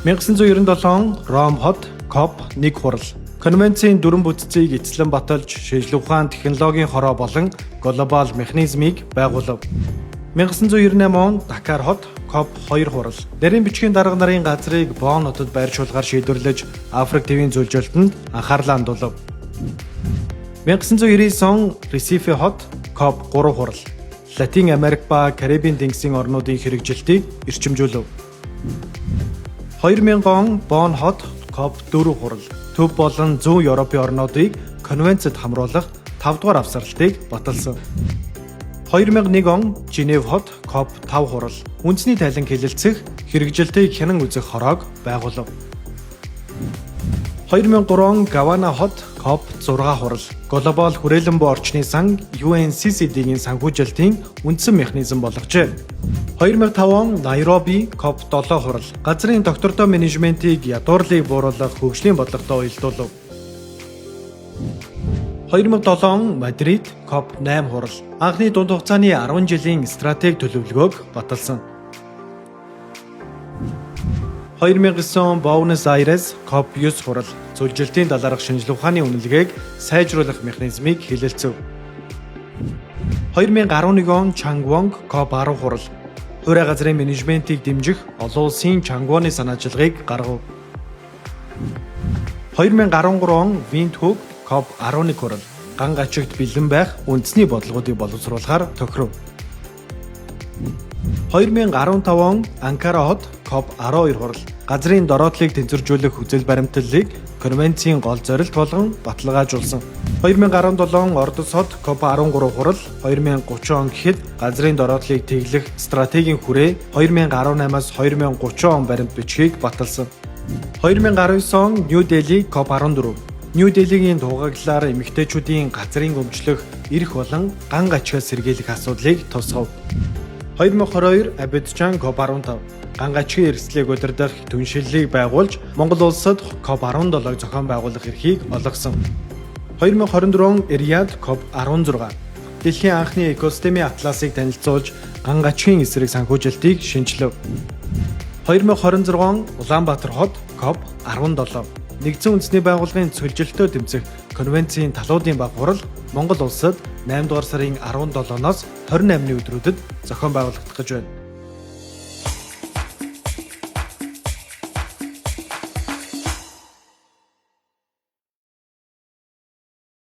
1997 Ром хот COP1 хурал. Конвенцийн дөрвөн бүтцийг эцлэн баталж, шинжилгээ ухаан технологийн хороо болон глобал механизмыг байгуулав. 1998 он Дакар хот COP2 хурал. Нарийн бичгийн дарга нарын газрыг Бон хотод байршуулгаар шийдвэрлэж, Африк тивийн зөвлөлтөнд анхаарлаа хандуулав. 1999 он Ресифе хот COP3 хурал. Латин Америк ба Карибын тэнгисийн орнуудын хэрэгжилтийг эрчимжүүлв. 2000 он Бон хот COP4 хурал. Төв болон зүүн Европын орнуудыг конвенцэд хамруулах 5 дугаар авсралтыг баталсан. 2001 он Женев хот COP5 хурал. Үндэсний тайлан хэлэлцэх, хэрэгжилтийг хянан үзэх хороог байгуулав. 2003 он Гавана хот COP6 хурал. Глобал хүрээлэн буй орчны сан UNCCD-ийн санхүүжилтийн үндсэн механизм болгожээ. 2005 он Найроби COP7 хурал. Газрын доктортой менежментийг ядуурлыг бууруулах хөгжлийн бодлоготой уялдуулав. 2007 он Мадрид COP8 хурал. Анхны дунд хугацааны 10 жилийн стратеги төлөвлөгөөг баталсан. 2009 он Буэнос Айрес COP9 хурал. Зөвлөлтийн далаарх шинжилгээ ухааны үнэлгээг сайжруулах механизмыг хэлэлцэв. 2011 он Чангвонг COP10 хурал. Хуурай газрын менежментийг дэмжих олон улсын Чангвоны санаачилгааг гаргав. 2013 он Виндхук COP11 хурал. Ган гачигт бэлэн байх үндэсний бодлогуудыг боловсруулахаар тохиров. 2015 он Анкара хот COP12 хурал. Газрын дороотлыг тэнцвэржүүлэх хүсэл баримтлалыг конвенцийн гол зорилт болгон баталгаажуулсан. 2017 он Ордос хот COP13 хурал. 2030 он гэхэд газрын дороотлыг тэглэх стратегийн хүрээ 2018-аас 2030 он баримт бичгийг баталсан. 2019 он Нью Дели COP14. Нью Делигийн дуугаглалаар эмэгтэйчүүдийн газрын өмчлөх, эрх болон ган гачигаас сэргийлэх асуудлыг тусгав. 2022 Абиджан COP15. Ган гачигын эрсдлийг удирдах түншлэлийг байгуулж, Монгол улсад COP17-г зохион байгуулах эрхийг олгосон. 2024 Рияд COP16. Дэлхийн анхны экосистемийн атласыг танилцуулж, ган гачигын эсрэг санхүүжилтийг шинжилв. 2026 Улаанбаатар хот COP17. Нэгдсэн үндэсний байгууллагын цөлжилтөө тэмцэх конвенцийн талуудын баг хурал Монгол улсад 8 дугаар сарын 17-ноос 28-ны өдрүүдэд зохион байгуулагдах гэж байна.